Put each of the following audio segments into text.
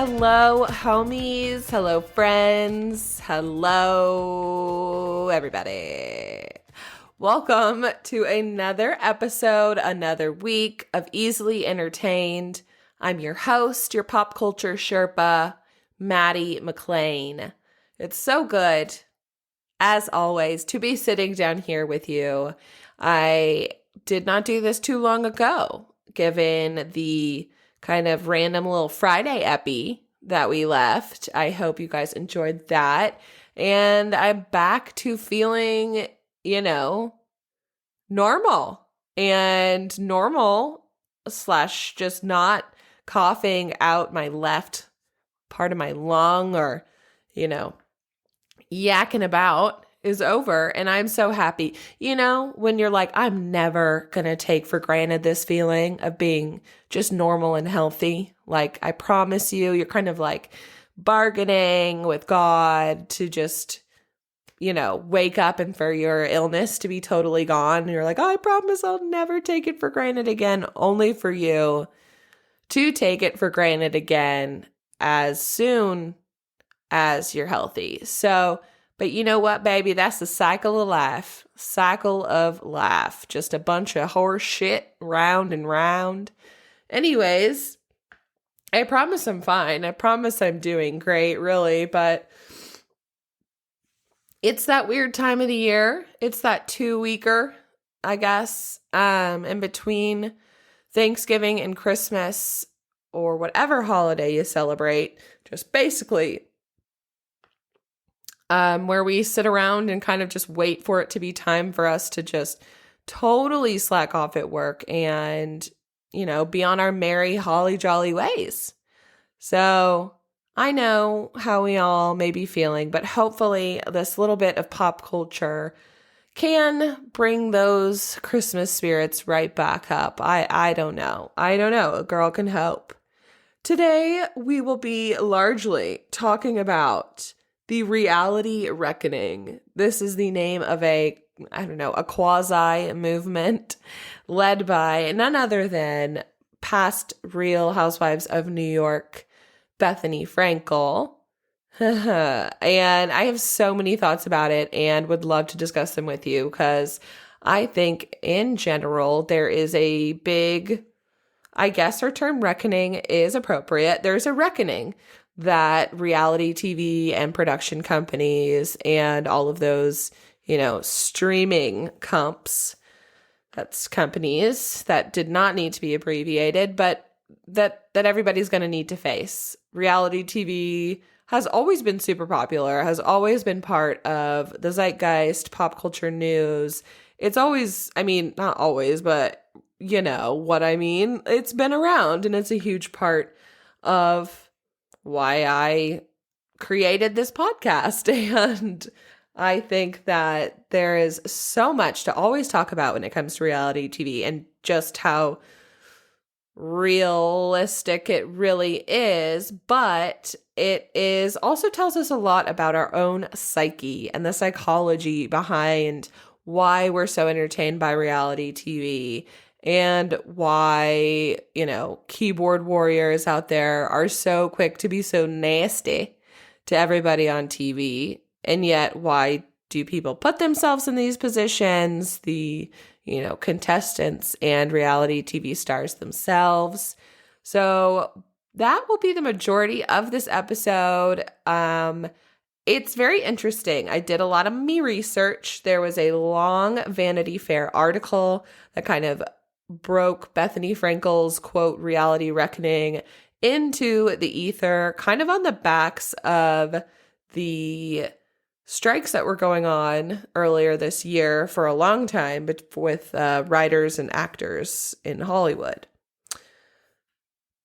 Hello, homies. Hello, friends. Hello, everybody. Welcome to another episode, another week of Easily Entertained. I'm your host, your pop culture sherpa, Maddy McClain. It's so good, as always, to be sitting down here with you. I did not do this too long ago, given the kind of random little Friday epi that we left. I hope you guys enjoyed that. And I'm back to feeling, normal. And normal / just not coughing out my left part of my lung or, yakking about is over. And I'm so happy. When you're like, I'm never going to take for granted this feeling of being just normal and healthy. Like, I promise you, you're kind of like bargaining with God to just, wake up and for your illness to be totally gone. And you're like, oh, I promise I'll never take it for granted again, only for you to take it for granted again as soon as you're healthy. So, but you know what, baby? That's the cycle of life. Cycle of life. Just a bunch of horse shit round and round. Anyways, I promise I'm fine. I promise I'm doing great, really. But it's that weird time of the year. It's that 2-weeker, I guess, in between Thanksgiving and Christmas or whatever holiday you celebrate. Just basically where we sit around and kind of just wait for it to be time for us to just totally slack off at work and, be on our merry, holly jolly ways. So I know how we all may be feeling, but hopefully this little bit of pop culture can bring those Christmas spirits right back up. I don't know. A girl can hope. Today, we will be largely talking about the reality reckoning. This is the name of a quasi movement led by none other than past Real Housewives of New York, Bethenny Frankel. And I have so many thoughts about it and would love to discuss them with you because I think in general there is a big, I guess our term reckoning is appropriate. There's a reckoning that reality TV and production companies and all of those, streaming that's companies that did not need to be abbreviated, but that everybody's going to need to face. Reality TV has always been super popular, has always been part of the zeitgeist, pop culture news. It's always, not always, but you know what I mean. It's been around and it's a huge part of why I created this podcast. And I think that there is so much to always talk about when it comes to reality TV and just how realistic it really is. But it is also tells us a lot about our own psyche and the psychology behind why we're so entertained by reality TV. And why, keyboard warriors out there are so quick to be so nasty to everybody on TV. And yet, why do people put themselves in these positions? The, contestants and reality TV stars themselves. So that will be the majority of this episode. It's very interesting. I did a lot of me research. There was a long Vanity Fair article that kind of broke Bethenny Frankel's, quote, reality reckoning into the ether, kind of on the backs of the strikes that were going on earlier this year for a long time, but with writers and actors in Hollywood.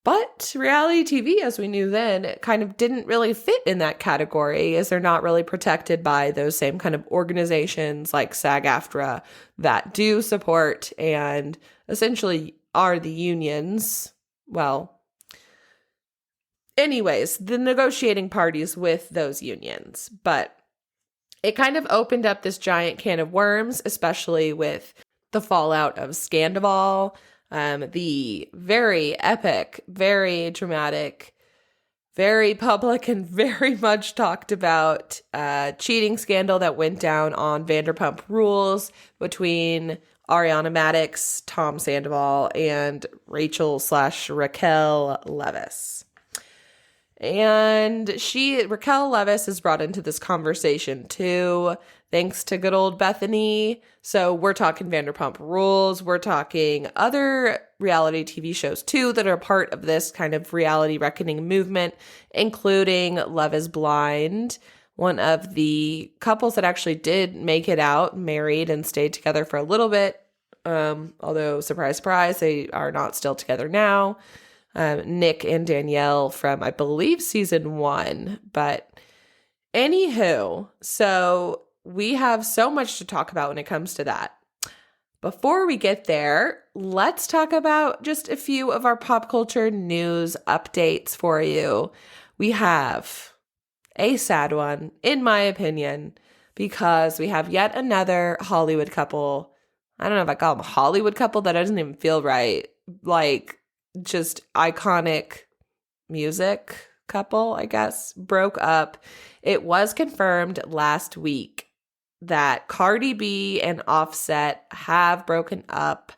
But reality TV, as we knew then, kind of didn't really fit in that category, as they're not really protected by those same kind of organizations like SAG-AFTRA that do support and essentially are the unions. Well, anyways, the negotiating parties with those unions. But it kind of opened up this giant can of worms, especially with the fallout of Scandival, the very epic, very dramatic very public and very much talked about cheating scandal that went down on Vanderpump Rules between Ariana Madix, Tom Sandoval, and Raquel Leviss. And Raquel Leviss is brought into this conversation too, thanks to good old Bethenny. So we're talking Vanderpump Rules. We're talking other reality TV shows too that are part of this kind of reality reckoning movement, including Love is Blind, one of the couples that actually did make it out, married and stayed together for a little bit. Although, surprise, surprise, they are not still together now. Nick and Danielle from, I believe, season 1. But anywho, so we have so much to talk about when it comes to that. Before we get there, let's talk about just a few of our pop culture news updates for you. We have a sad one, in my opinion, because we have yet another Hollywood couple. I don't know if I call them a Hollywood couple. That doesn't even feel right. Like, just iconic music couple, I guess, broke up. It was confirmed last week that Cardi B and Offset have broken up.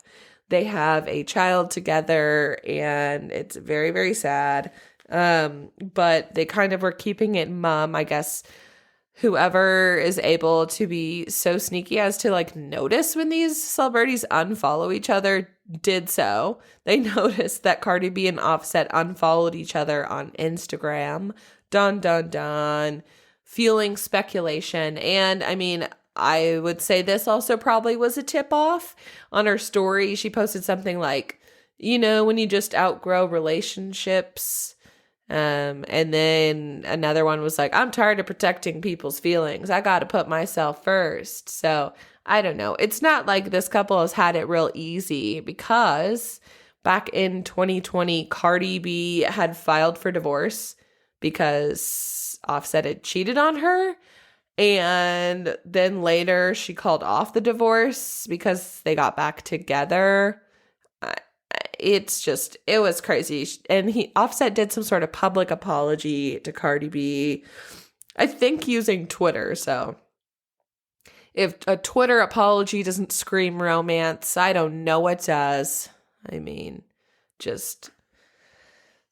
They have a child together, and it's very, very sad. But they kind of were keeping it mum, I guess. Whoever is able to be so sneaky as to like notice when these celebrities unfollow each other did so. They noticed that Cardi B and Offset unfollowed each other on Instagram. Dun, dun, dun. Fueling speculation. And I mean, I would say this also probably was a tip off. On her story, she posted something like, you know, when you just outgrow relationships. And then another one was like, I'm tired of protecting people's feelings. I got to put myself first. So I don't know. It's not like this couple has had it real easy, because back in 2020, Cardi B had filed for divorce because Offset had cheated on her. And then later she called off the divorce because they got back together. It was crazy. And Offset did some sort of public apology to Cardi B, I think using Twitter. So if a Twitter apology doesn't scream romance, I don't know what does. I mean, just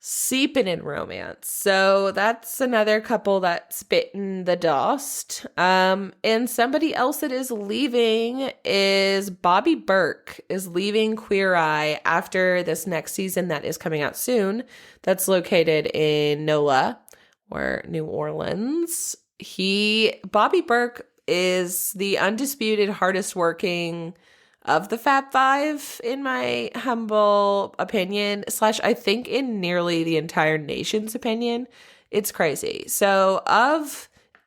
seeping in romance. So that's another couple that's bitten the dust. And somebody else that is leaving is Bobby Burke is leaving Queer Eye after this next season that is coming out soon. That's located in NOLA, or New Orleans. Bobby Burke is the undisputed hardest working of the Fab Five, in my humble opinion, / I think in nearly the entire nation's opinion. It's crazy. So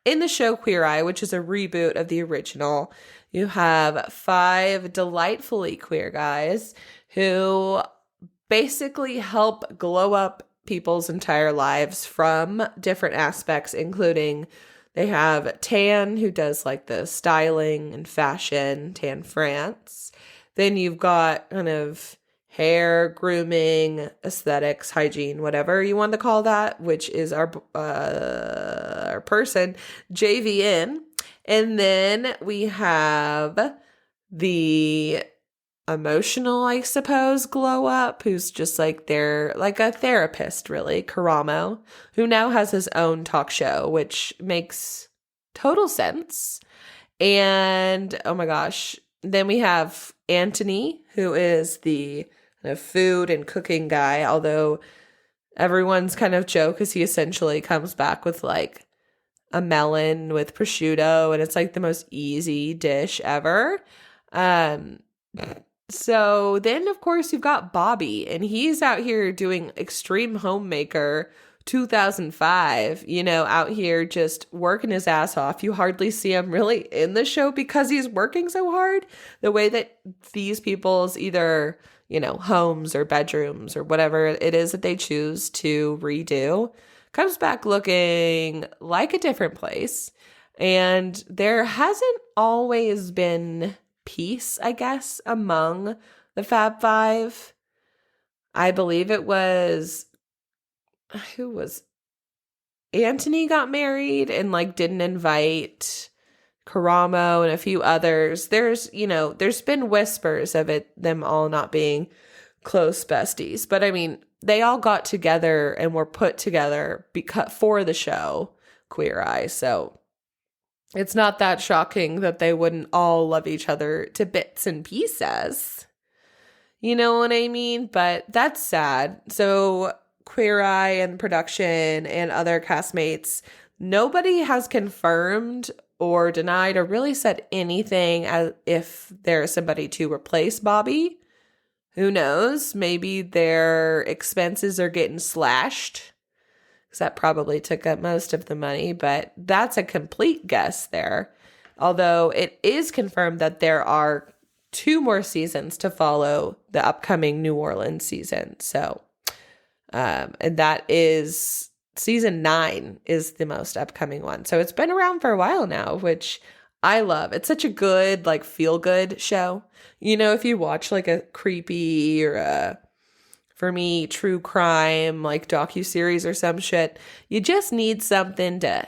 in the show Queer Eye, which is a reboot of the original, you have 5 delightfully queer guys who basically help glow up people's entire lives from different aspects, including they have Tan, who does like the styling and fashion, Tan France. Then you've got kind of hair, grooming, aesthetics, hygiene, whatever you want to call that, which is our person, JVN. And then we have the emotional, I suppose, glow up, who's just like like a therapist, really, Karamo, who now has his own talk show, which makes total sense. And oh my gosh, then we have Anthony, who is the food and cooking guy, although everyone's kind of joke is he essentially comes back with like a melon with prosciutto, and it's like the most easy dish ever. So then, of course, you've got Bobby, and he's out here doing Extreme Homemaker 2005, out here just working his ass off. You hardly see him really in the show because he's working so hard. The way that these people's either, homes or bedrooms or whatever it is that they choose to redo comes back looking like a different place. And there hasn't always been peace, I guess, among the Fab Five. I believe it was, who was Anthony got married and like didn't invite Karamo and a few others. There's been whispers of them all not being close besties. But I mean, they all got together and were put together for the show Queer Eye. So it's not that shocking that they wouldn't all love each other to bits and pieces. You know what I mean? But that's sad. So Queer Eye and production and other castmates, nobody has confirmed or denied or really said anything as if there's somebody to replace Bobby. Who knows? Maybe their expenses are getting slashed, because that probably took up most of the money, but that's a complete guess there. Although it is confirmed that there are 2 more seasons to follow the upcoming New Orleans season. So, and that is season 9 is the most upcoming one. So it's been around for a while now, which I love. It's such a good, like, feel-good show. You know, if you watch, like, a creepy or for me, true crime, like, docuseries or some shit, you just need something to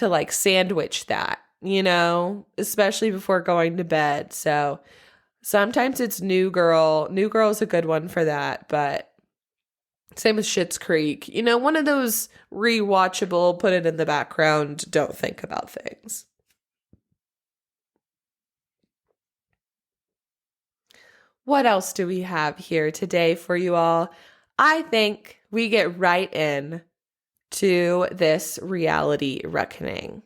like, sandwich that, you know? Especially before going to bed. So sometimes it's New Girl. New Girl's a good one for that, but same with Schitt's Creek. You know, one of those rewatchable, put it in the background, don't think about things. What else do we have here today for you all? I think we get right in to this reality reckoning.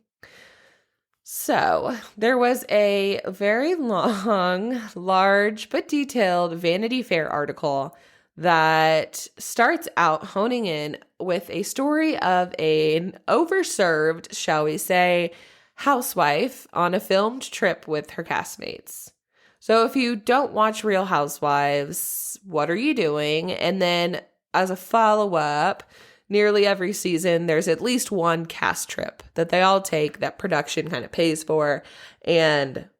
So there was a very long, large, but detailed Vanity Fair article that starts out honing in with a story of an overserved, shall we say, housewife on a filmed trip with her castmates. So if you don't watch Real Housewives, what are you doing? And then as a follow-up, nearly every season, there's at least one cast trip that they all take that production kind of pays for and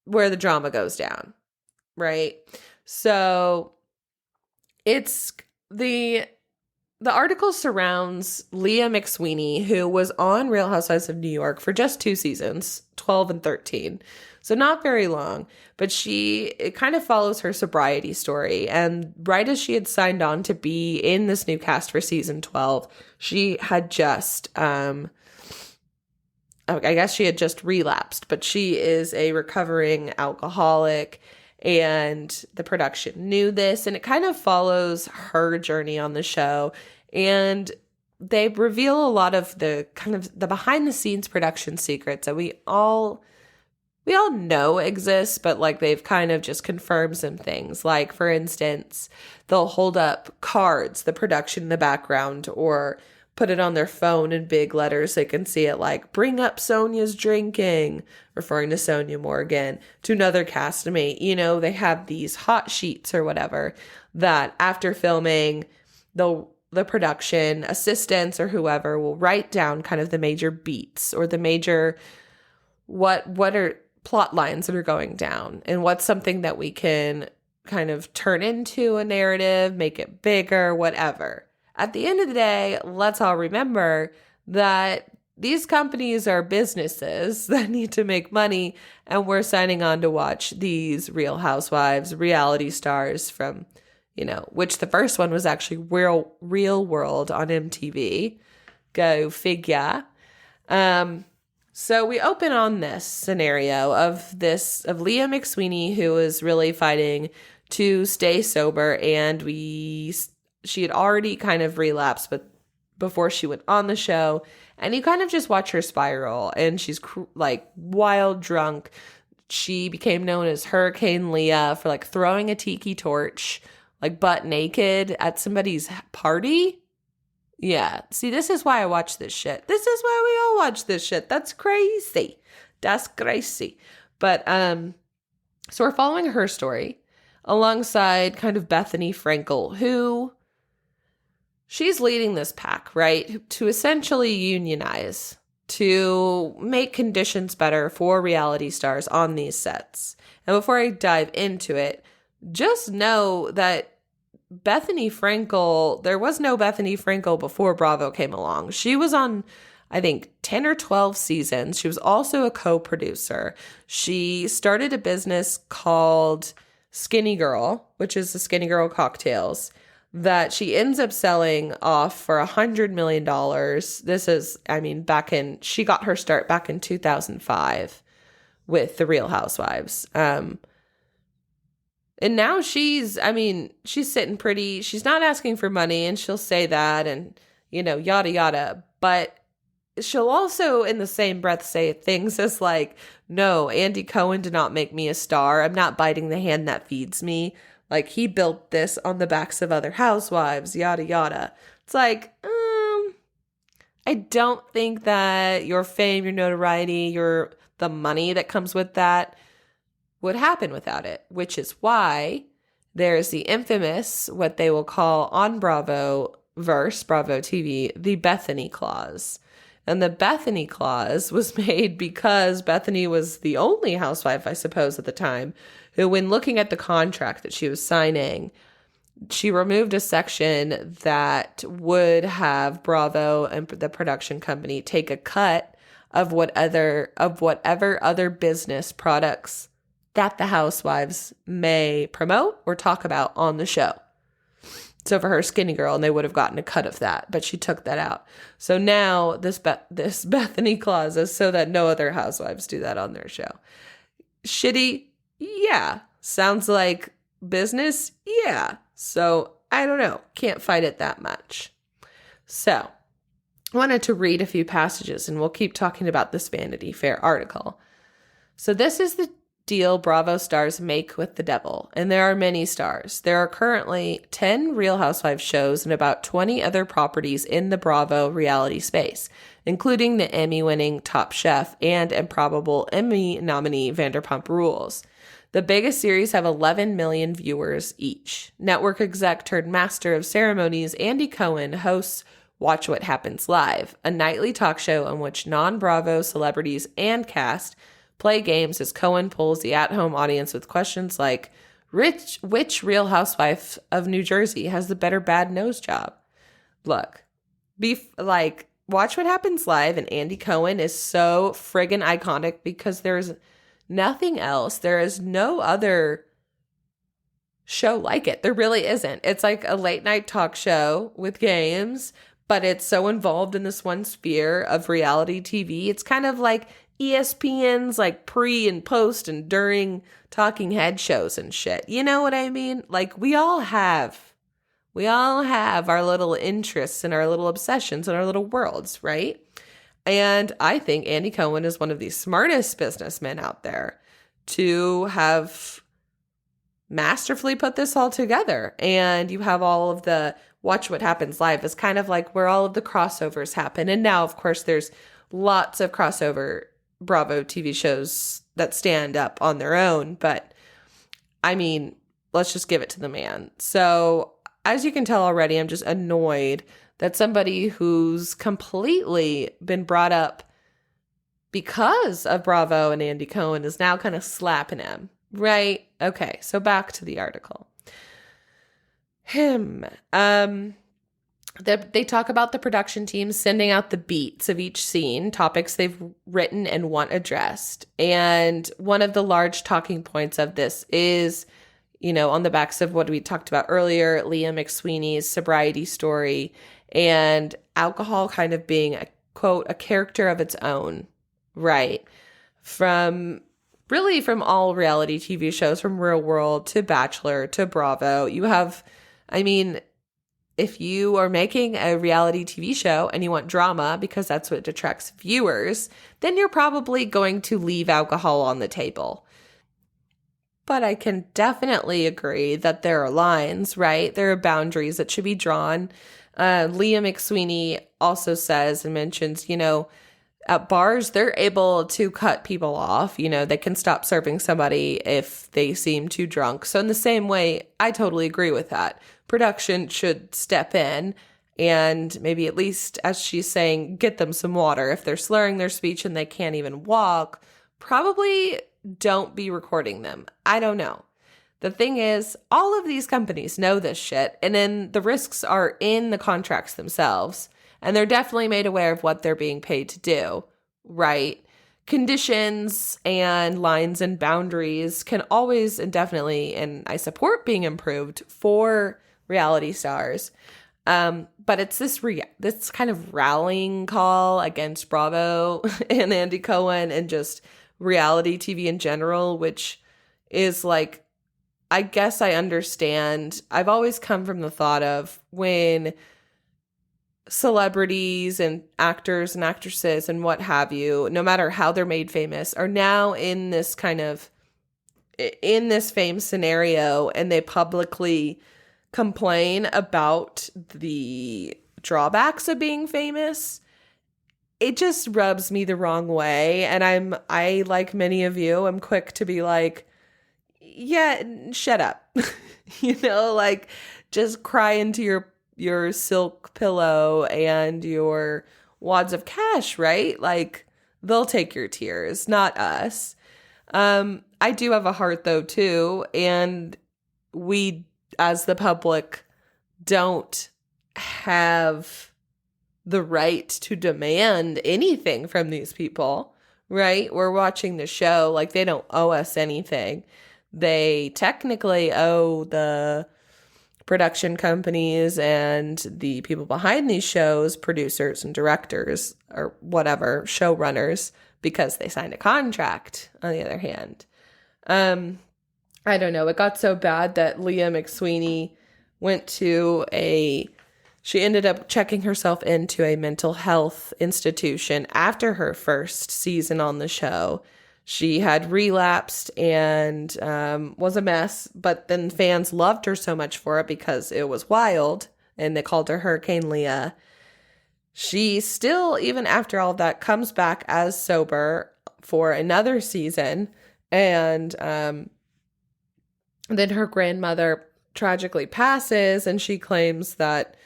where the drama goes down, right? So it's the article surrounds Leah McSweeney, who was on Real Housewives of New York for just 2 seasons, 12 and 13. So not very long, but it kind of follows her sobriety story. And right as she had signed on to be in this new cast for season 12, she had just, I guess she had just relapsed, but she is a recovering alcoholic, and the production knew this, and it kind of follows her journey on the show. And they reveal a lot of the kind of the behind the scenes production secrets that we all know exist, but like they've kind of just confirmed some things. Like, for instance, they'll hold up cards, the production in the background, or put it on their phone in big letters so they can see it, like, bring up Sonya's drinking, referring to Sonya Morgan, to another castmate. You know, they have these hot sheets or whatever that after filming, the production assistants or whoever will write down kind of the major beats or the major what are plot lines that are going down and what's something that we can kind of turn into a narrative, make it bigger, whatever. At the end of the day, let's all remember that these companies are businesses that need to make money, and we're signing on to watch these Real Housewives, reality stars from, you know, which the first one was actually Real World on MTV. Go figure. So we open on this scenario of Leah McSweeney, who is really fighting to stay sober, and she had already kind of relapsed, but before she went on the show, and you kind of just watch her spiral, and she's like wild drunk. She became known as Hurricane Leah for like throwing a tiki torch, like butt naked at somebody's party. Yeah. See, this is why I watch this shit. This is why we all watch this shit. That's crazy. That's crazy. But, so we're following her story alongside kind of Bethenny Frankel, who she's leading this pack, right? To essentially unionize, to make conditions better for reality stars on these sets. And before I dive into it, just know that Bethenny Frankel, there was no Bethenny Frankel before Bravo came along. She was on, I think, 10 or 12 seasons. She was also a co-producer. She started a business called Skinny Girl, which is the Skinny Girl cocktails, that she ends up selling off for $100 million. This is, she got her start back in 2005 with The Real Housewives. And now she's sitting pretty, she's not asking for money, and she'll say that and, yada, yada. But she'll also in the same breath say things as like, no, Andy Cohen did not make me a star. I'm not biting the hand that feeds me. Like, he built this on the backs of other housewives, yada, yada. It's like, I don't think that your fame, your notoriety, the money that comes with that would happen without it, which is why there's the infamous, what they will call on Bravo TV, the Bethenny clause. And the Bethenny clause was made because Bethenny was the only housewife, I suppose, at the time, who, when looking at the contract that she was signing, she removed a section that would have Bravo and the production company take a cut of whatever other business products that the housewives may promote or talk about on the show. So for her Skinny Girl, and they would have gotten a cut of that, but she took that out. So now this Bethenny clause is so that no other housewives do that on their show. Shitty? Yeah. Sounds like business? Yeah. So I don't know. Can't fight it that much. So I wanted to read a few passages, and we'll keep talking about this Vanity Fair article. So this is the deal Bravo stars make with the devil, and there are many stars. There are currently 10 Real Housewives shows and about 20 other properties in the Bravo reality space, including the Emmy-winning Top Chef and improbable Emmy nominee Vanderpump Rules. The biggest series have 11 million viewers each. Network exec turned master of ceremonies Andy Cohen hosts Watch What Happens Live, a nightly talk show in which non-Bravo celebrities and cast play games as Cohen pulls the at-home audience with questions like, which Real Housewife of New Jersey has the better bad nose job? Look, Watch What Happens Live and Andy Cohen is so friggin' iconic because there's nothing else. There is no other show like it. There really isn't. It's like a late night talk show with games, but it's so involved in this one sphere of reality TV. It's kind of like ESPN's like pre and post and during talking head shows and shit. You know what I mean? Like we all have our little interests and our little obsessions and our little worlds, right? And I think Andy Cohen is one of the smartest businessmen out there to have masterfully put this all together. And you have all of the Watch What Happens Live is kind of like where all of the crossovers happen. And now, of course, there's lots of crossover Bravo TV shows that stand up on their own. But I mean, let's just give it to the man. So as you can tell already, I'm just annoyed that somebody who's completely been brought up because of Bravo and Andy Cohen is now kind of slapping him, right? Okay, so back to the article. They talk about the production team sending out the beats of each scene, topics they've written and want addressed. And one of the large talking points of this is, on the backs of what we talked about earlier, Leah McSweeney's sobriety story and alcohol kind of being a quote, a character of its own, right? From all reality TV shows, from Real World to Bachelor to Bravo, you have, if you are making a reality TV show and you want drama because that's what attracts viewers, then you're probably going to leave alcohol on the table. But I can definitely agree that there are lines, right? There are boundaries that should be drawn. Leah McSweeney also says and mentions, at bars, they're able to cut people off. They can stop serving somebody if they seem too drunk. So in the same way, I totally agree with that. Production should step in and maybe at least, as she's saying, get them some water. If they're slurring their speech and they can't even walk, probably don't be recording them. I don't know. The thing is, all of these companies know this shit, and then the risks are in the contracts themselves, and they're definitely made aware of what they're being paid to do, right? Conditions and lines and boundaries can always and definitely, and I support being improved for reality stars. But it's this kind of rallying call against Bravo and Andy Cohen and just reality TV in general, which is like, I guess I understand. I've always come from the thought of when celebrities and actors and actresses and what have you, no matter how they're made famous, are now in this fame scenario, and they publicly complain about the drawbacks of being famous. It just rubs me the wrong way. And I, like many of you, I'm quick to be like, yeah, shut up. Like, just cry into your silk pillow and your wads of cash, right? Like, they'll take your tears, not us. I do have a heart though too, and we as the public don't have the right to demand anything from these people, right? We're watching the show, like they don't owe us anything. They technically owe the production companies and the people behind these shows, producers and directors or whatever, showrunners, because they signed a contract, on the other hand. I don't know. It got so bad that Leah McSweeney she ended up checking herself into a mental health institution after her first season on the show. She had relapsed and was a mess, but then fans loved her so much for it because it was wild, and they called her Hurricane Leah. She still, even after all of that, comes back as sober for another season, and then her grandmother tragically passes, and she claims that,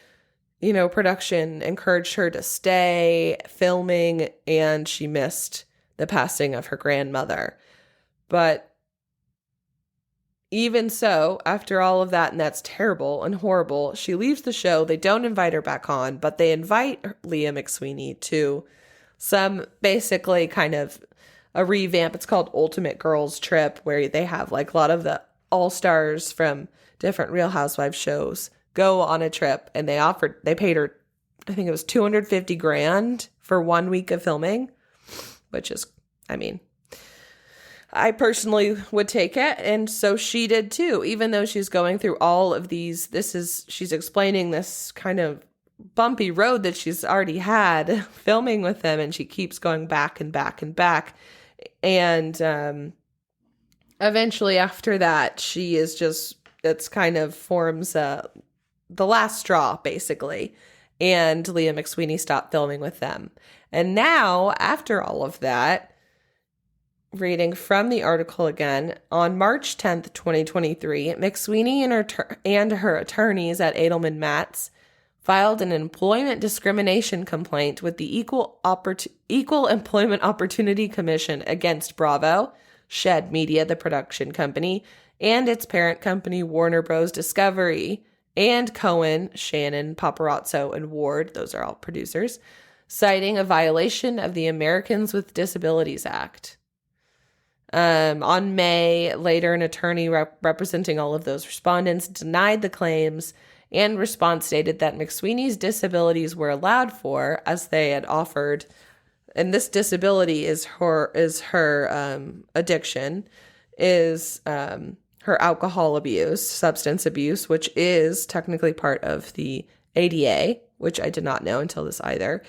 production encouraged her to stay filming, and she missed the passing of her grandmother. But even so, after all of that, and that's terrible and horrible, she leaves the show. They don't invite her back on, but they invite Leah McSweeney to some basically kind of a revamp. It's called Ultimate Girls Trip, where they have like a lot of the all-stars from different Real Housewives shows go on a trip, and they paid her, I think it was $250,000 for 1 week of filming, which is, I personally would take it. And so she did too, even though she's going through all of these, she's explaining this kind of bumpy road that she's already had filming with them. And she keeps going back and back and back. And, eventually after that, it's kind of forms, the last straw basically. And Leah McSweeney stopped filming with them. And now, after all of that, reading from the article again, on March 10th, 2023, McSweeney and her attorneys at Edelman Matz filed an employment discrimination complaint with the Equal Employment Opportunity Commission against Bravo, Shed Media, the production company, and its parent company, Warner Bros. Discovery, and Cohen, Shannon, Paparazzo, and Ward, those are all producers, citing a violation of the Americans with Disabilities Act. On May, later, an attorney representing all of those respondents denied the claims, and response stated that McSweeney's disabilities were allowed for, as they had offered, and this disability is her addiction, is her alcohol abuse, substance abuse, which is technically part of the ADA, which I did not know until this either.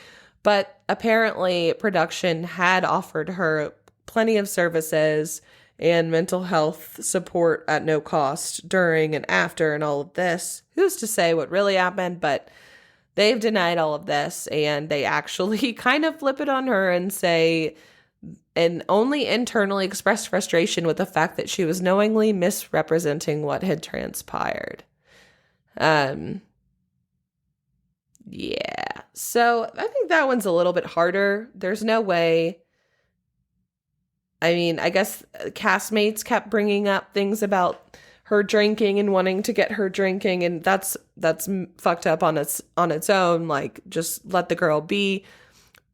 But apparently production had offered her plenty of services and mental health support at no cost during and after and all of this. Who's to say what really happened? But they've denied all of this, and they actually kind of flip it on her and say, and only internally expressed frustration with the fact that she was knowingly misrepresenting what had transpired. Yeah. So I think that one's a little bit harder. There's no way. I guess castmates kept bringing up things about her drinking and wanting to get her drinking, and that's fucked up on its own. Like, just let the girl be.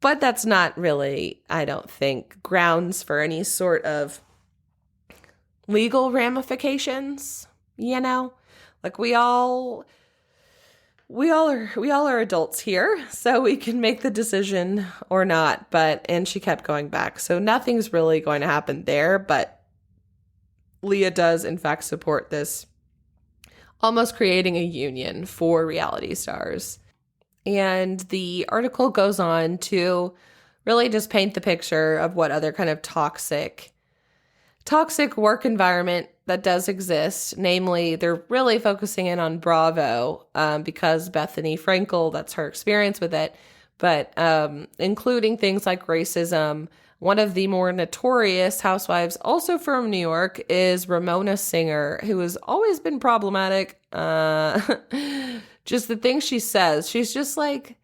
But that's not really, I don't think, grounds for any sort of legal ramifications, you know? Like, we all are adults here, so we can make the decision or not. And she kept going back. So nothing's really going to happen there, but Leah does, in fact, support this, almost creating a union for reality stars. And the article goes on to really just paint the picture of what other kind of toxic work environment that does exist. Namely, they're really focusing in on Bravo because Bethenny Frankel, that's her experience with it, but including things like racism. One of the more notorious housewives, also from New York, is Ramona Singer, who has always been problematic. Just the things she says, she's just like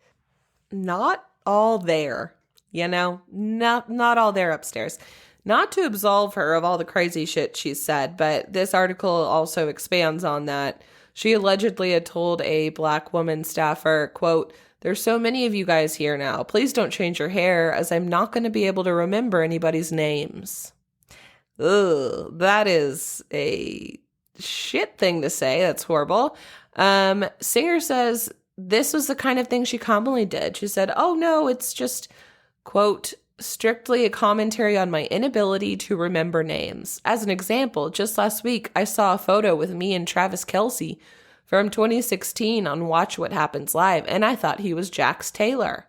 not all there, you know, not all there upstairs. Not to absolve her of all the crazy shit she's said, but this article also expands on that. She allegedly had told a Black woman staffer, quote, "There's so many of you guys here now. Please don't change your hair, as I'm not going to be able to remember anybody's names." Ugh, that is a shit thing to say. That's horrible. Singer says this was the kind of thing she commonly did. She said, "Oh no, it's just," quote, "strictly a commentary on my inability to remember names. As an example, just last week, I saw a photo with me and Travis Kelce from 2016 on Watch What Happens Live, and I thought he was Jax Taylor."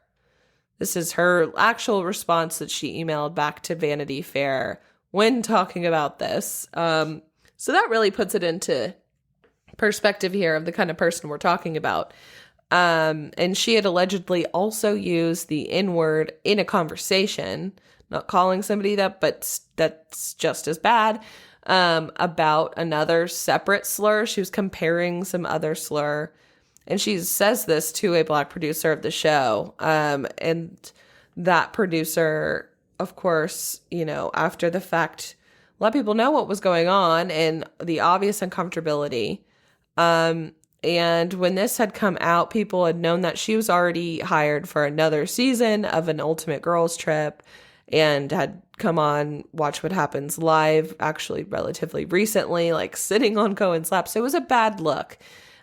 This is her actual response that she emailed back to Vanity Fair when talking about this. So that really puts it into perspective here of the kind of person we're talking about. And she had allegedly also used the N-word in a conversation, not calling somebody that, but that's just as bad, about another separate slur. She was comparing some other slur, and she says this to a Black producer of the show. And that producer, of course, you know, after the fact, let people know what was going on and the obvious uncomfortability. And when this had come out, people had known that she was already hired for another season of an Ultimate Girls Trip and had come on Watch What Happens Live, actually relatively recently, like sitting on Cohen's lap. So it was a bad look.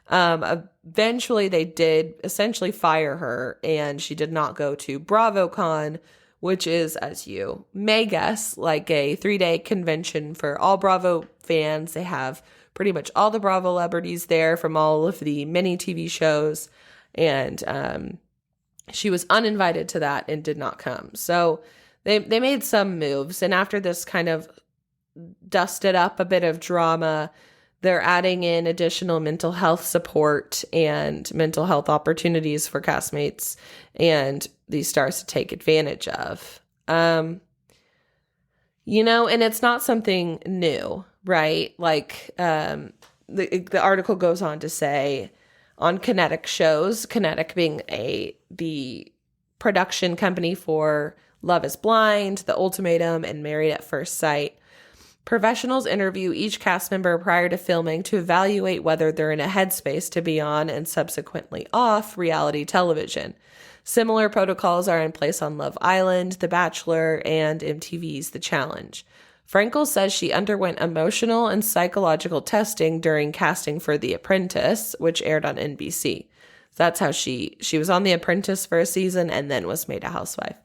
Eventually, they did essentially fire her, and she did not go to BravoCon, which is, as you may guess, like a 3-day convention for all Bravo fans. They have pretty much all the Bravo celebrities there from all of the mini TV shows. And she was uninvited to that and did not come. So they made some moves. And after this kind of dusted up a bit of drama, they're adding in additional mental health support and mental health opportunities for castmates and these stars to take advantage of. You know, and it's not something new, right? Like the article goes on to say on Kinetic shows, Kinetic being the production company for Love is Blind, The Ultimatum, and Married at First Sight, professionals interview each cast member prior to filming to evaluate whether they're in a headspace to be on and subsequently off reality television. Similar protocols are in place on Love Island, The Bachelor, and MTV's The Challenge. Frankel says she underwent emotional and psychological testing during casting for The Apprentice, which aired on NBC. That's how she was on The Apprentice for a season and then was made a housewife.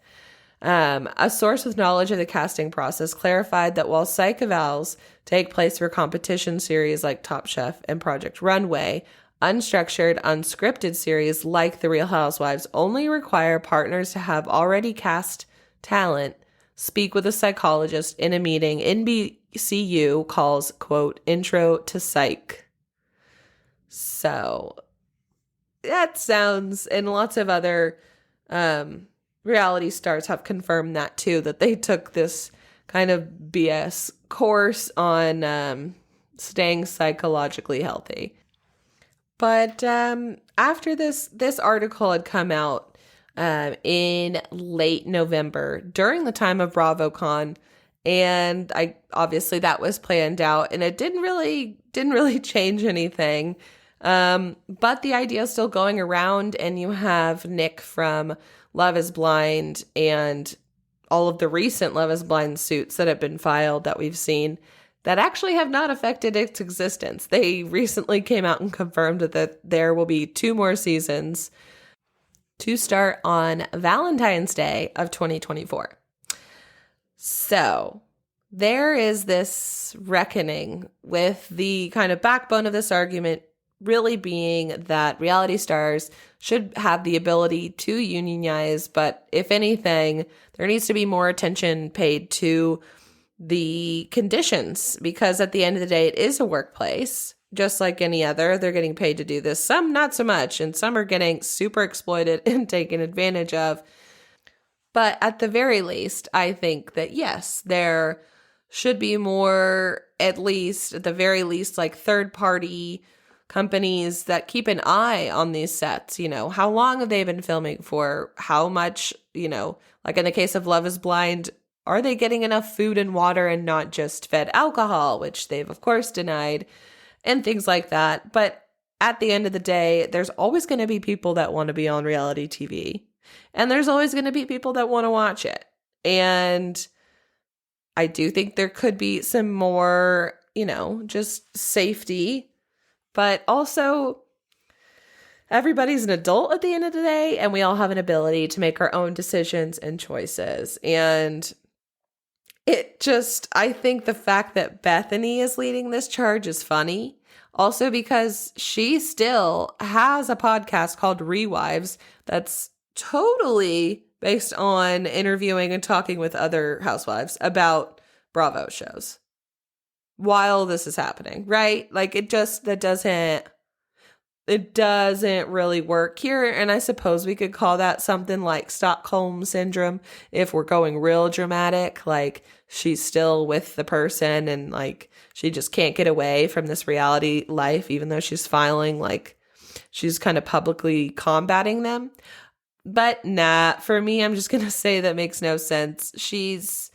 A source with knowledge of the casting process clarified that while psych evals take place for competition series like Top Chef and Project Runway, unstructured, unscripted series like The Real Housewives only require partners to have already cast talent speak with a psychologist in a meeting NBCU calls, quote, intro to psych. So that sounds, and lots of other reality stars have confirmed that too, that they took this kind of BS course on staying psychologically healthy. But after this article had come out in late November, during the time of BravoCon, And obviously that was planned out, and it didn't really change anything. But the idea is still going around, and you have Nick from Love is Blind and all of the recent Love is Blind suits that have been filed that we've seen that actually have not affected its existence. They recently came out and confirmed that there will be 2 more seasons to start on Valentine's Day of 2024. So there is this reckoning with the kind of backbone of this argument really being that reality stars should have the ability to unionize, but if anything, there needs to be more attention paid to the conditions, because at the end of the day, it is a workplace, just like any other. They're getting paid to do this. Some not so much, and some are getting super exploited and taken advantage of. But at the very least, I think that yes, there should be more, at the very least, like third-party companies that keep an eye on these sets. You know, how long have they been filming for? How much, like in the case of Love is Blind, are they getting enough food and water and not just fed alcohol, which they've of course denied, and things like that. But at the end of the day, there's always going to be people that want to be on reality TV, and there's always going to be people that want to watch it. And I do think there could be some more, just safety, but also everybody's an adult at the end of the day, and we all have an ability to make our own decisions and choices. And I think the fact that Bethenny is leading this charge is funny. Also because she still has a podcast called Rewives that's totally based on interviewing and talking with other housewives about Bravo shows while this is happening, right? Like it doesn't really work here. And I suppose we could call that something like Stockholm syndrome if we're going real dramatic. Like she's still with the person and like she just can't get away from this reality life, even though she's filing, like she's kind of publicly combating them. But nah, for me, I'm just going to say that makes no sense. She's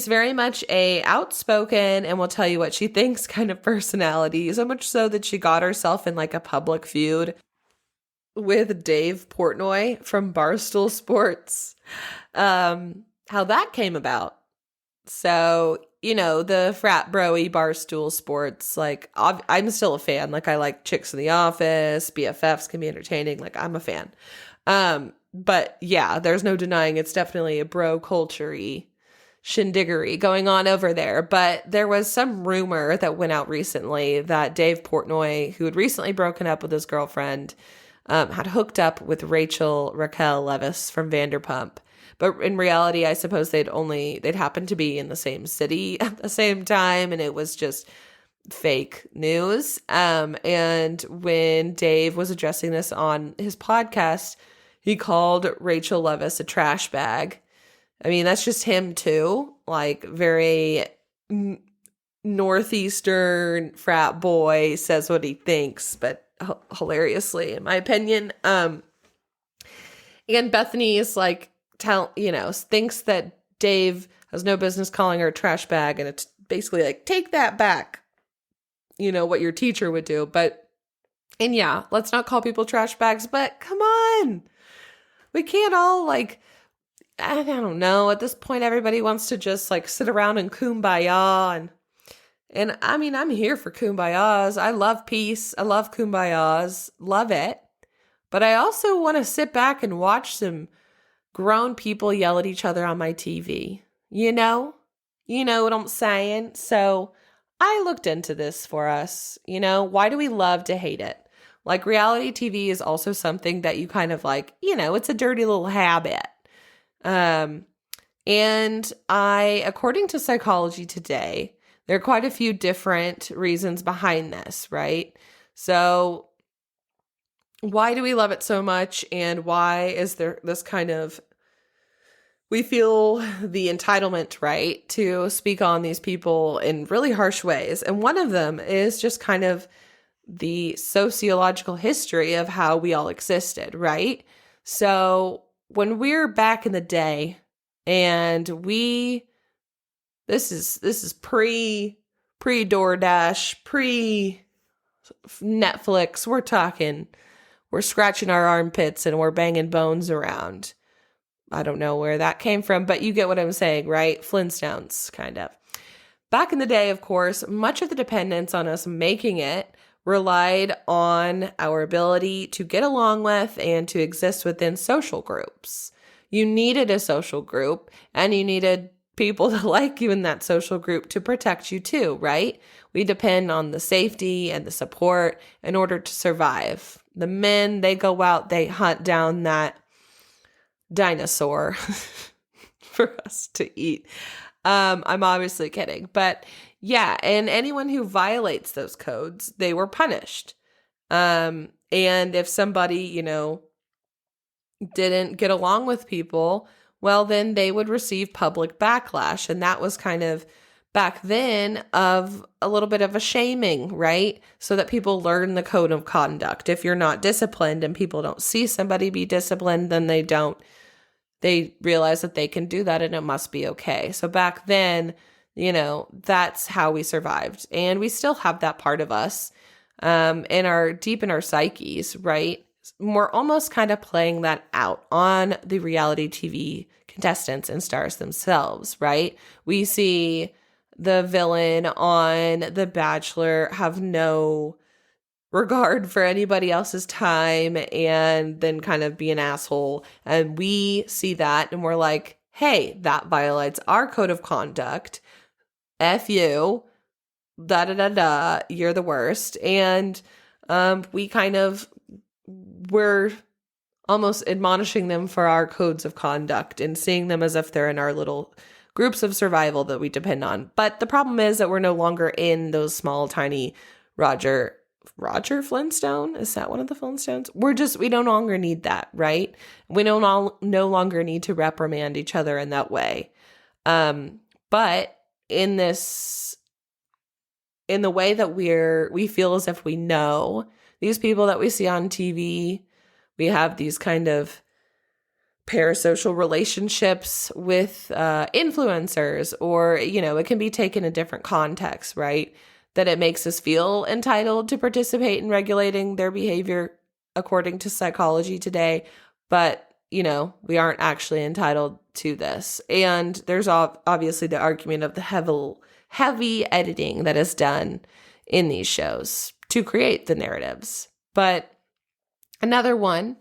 very much a outspoken and will tell you what she thinks kind of personality, so much so that she got herself in like a public feud with Dave Portnoy from Barstool Sports. How that came about. So, the frat bro-y Barstool Sports, like I'm still a fan. Like I like Chicks in the Office, BFFs can be entertaining. Like I'm a fan. But yeah, there's no denying it's definitely a bro culture-y shindiggery going on over there. But there was some rumor that went out recently that Dave Portnoy, who had recently broken up with his girlfriend, had hooked up with Rachael Leviss from Vanderpump. But in reality, I suppose they'd happened to be in the same city at the same time, and it was just fake news. And when Dave was addressing this on his podcast, he called Rachael Leviss a trash bag. I mean, that's just him too, like very northeastern frat boy, says what he thinks, but hilariously, in my opinion. And Bethenny is like, thinks that Dave has no business calling her a trash bag, and it's basically like, take that back, what your teacher would do. And yeah, let's not call people trash bags, but come on, we can't all I don't know. At this point, everybody wants to just sit around and kumbaya. And I mean, I'm here for kumbayas. I love peace. I love kumbayas. Love it. But I also want to sit back and watch some grown people yell at each other on my TV. You know what I'm saying? So I looked into this for us. Why do we love to hate it? Like reality TV is also something that you kind of it's a dirty little habit. And according to Psychology Today, there are quite a few different reasons behind this, right? So why do we love it so much? And why is there this kind of, we feel the entitlement, right, to speak on these people in really harsh ways. And one of them is just kind of the sociological history of how we all existed, right? So when we're back in the day and we This is pre DoorDash, pre Netflix. We're scratching our armpits and we're banging bones around. I don't know where that came from, but you get what I'm saying, right? Flintstones, kind of. Back in the day, of course, much of the dependence on us making it relied on our ability to get along with and to exist within social groups. You needed a social group, and you needed people to like you in that social group to protect you too, right? We depend on the safety and the support in order to survive. The men, they go out, they hunt down that dinosaur for us to eat. I'm obviously kidding, but yeah, and anyone who violates those codes, they were punished. And if somebody, didn't get along with people, well, then they would receive public backlash. And that was kind of back then of a little bit of a shaming, right? So that people learn the code of conduct. If you're not disciplined and people don't see somebody be disciplined, then they realize that they can do that and it must be okay. So back then, that's how we survived. And we still have that part of us deep in our psyches, right? We're almost kind of playing that out on the reality TV contestants and stars themselves, right? We see the villain on The Bachelor have no regard for anybody else's time and then kind of be an asshole. And we see that and we're like, hey, that violates our code of conduct. F you, da-da-da-da, you're the worst. And we're almost admonishing them for our codes of conduct and seeing them as if they're in our little groups of survival that we depend on. But the problem is that we're no longer in those small, tiny Roger Flintstone? Is that one of the Flintstones? We no longer need that, right? We no longer need to reprimand each other in that way. But in the way that we feel as if we know these people that we see on TV, we have these kind of parasocial relationships with influencers, or, it can be taken in different contexts, right? That it makes us feel entitled to participate in regulating their behavior according to psychology today. But, we aren't actually entitled to this. And there's obviously the argument of the heavy editing that is done in these shows to create the narratives. But another one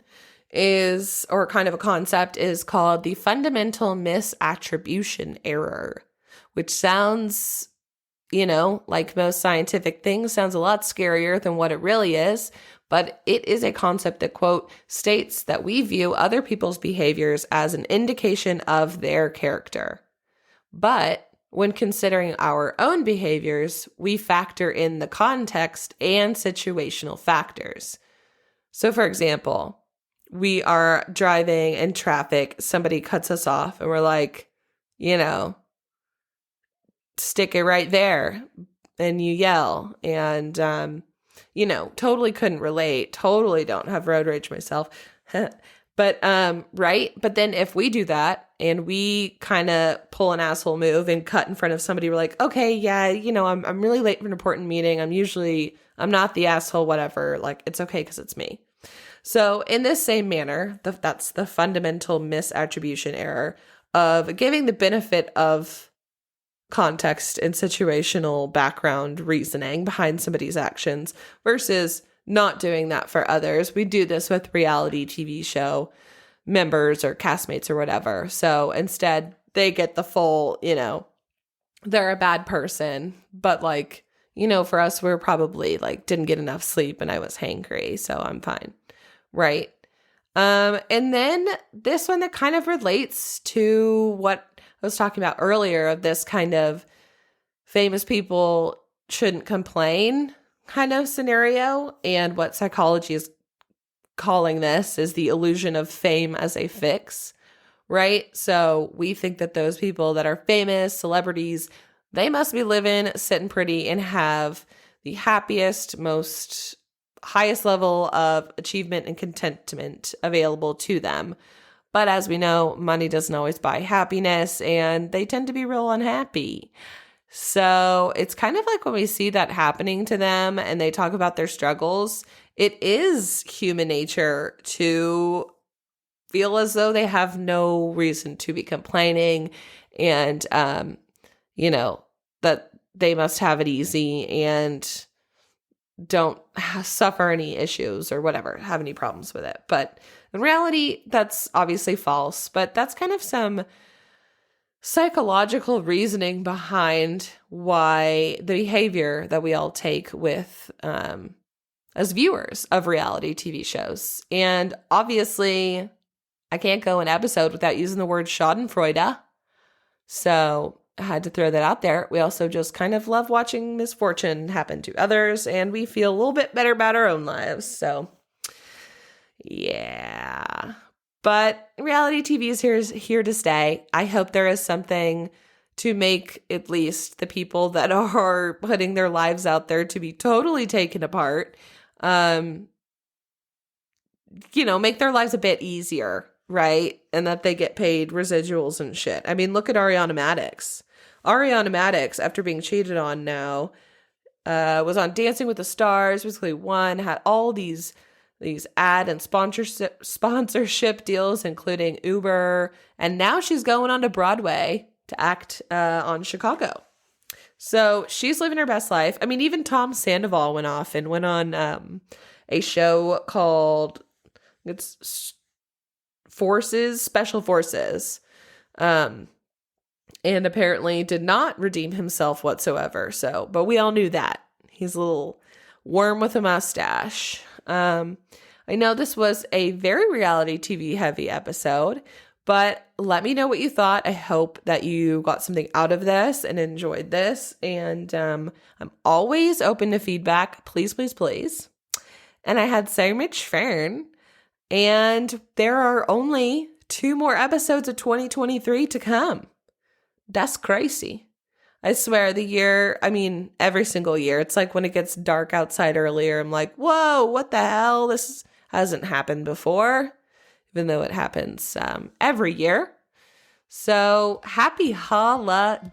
is, or kind of a concept, is called the fundamental misattribution error, which sounds, like most scientific things, sounds a lot scarier than what it really is. But it is a concept that, quote, states that we view other people's behaviors as an indication of their character. But when considering our own behaviors, we factor in the context and situational factors. So, for example, we are driving in traffic, somebody cuts us off, and we're like, stick it right there, and you yell, and, totally couldn't relate, totally don't have road rage myself, but, right? But then if we do that, and we kind of pull an asshole move and cut in front of somebody, we're like, okay, yeah, I'm really late for an important meeting, I'm not the asshole, whatever, like, it's okay because it's me. So in this same manner, that's the fundamental misattribution error of giving the benefit of context and situational background reasoning behind somebody's actions versus not doing that for others. We do this with reality TV show members or castmates or whatever. So instead, they get the full, they're a bad person, but for us, we're probably didn't get enough sleep and I was hangry, so I'm fine. Right. And then this one that kind of relates to what I was talking about earlier, of this kind of famous people shouldn't complain kind of scenario. And what psychology is calling this is the illusion of fame as a fix, right? So we think that those people that are famous, celebrities, they must be living, sitting pretty, and have the happiest, highest level of achievement and contentment available to them. But as we know, money doesn't always buy happiness, and they tend to be real unhappy. So it's kind of like when we see that happening to them and they talk about their struggles, it is human nature to feel as though they have no reason to be complaining and, that they must have it easy and don't suffer any issues or whatever, have any problems with it. But in reality, that's obviously false. But that's kind of some psychological reasoning behind why the behavior that we all take with as viewers of reality TV shows. And obviously, I can't go an episode without using the word schadenfreude. So I had to throw that out there. We also just kind of love watching misfortune happen to others, and we feel a little bit better about our own lives. So yeah. But reality TV is here to stay. I hope there is something to make at least the people that are putting their lives out there to be totally taken apart, make their lives a bit easier, right? And that they get paid residuals and shit. I mean, look at Ariana Madix. Ariana Madix, after being cheated on now, was on Dancing with the Stars, basically won, had all these ad and sponsorship deals, including Uber, and now she's going on to Broadway to act on Chicago. So she's living her best life. I mean, even Tom Sandoval went off and went on a show called Special Forces, and apparently did not redeem himself whatsoever. So, but we all knew that. He's a little worm with a mustache. I know this was a very reality TV heavy episode, but let me know what you thought. I hope that you got something out of this and enjoyed this. And I'm always open to feedback. Please, please, please. And I had so much fun. And there are only 2 more episodes of 2023 to come. That's crazy. I swear every single year, it's like when it gets dark outside earlier, I'm like, whoa, what the hell? This hasn't happened before, even though it happens every year. So happy holidays.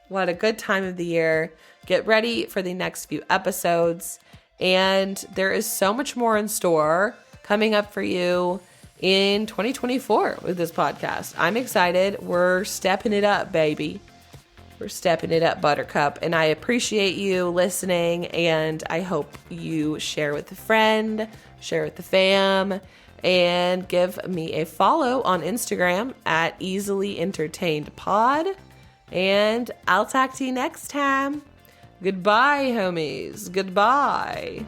What a good time of the year. Get ready for the next few episodes. And there is so much more in store coming up for you in 2024 with this podcast. I'm excited. We're stepping it up, baby. We're stepping it up, Buttercup. And I appreciate you listening. And I hope you share with a friend, share with the fam, and give me a follow on Instagram at easilyentertainedpod. And I'll talk to you next time. Goodbye, homies. Goodbye.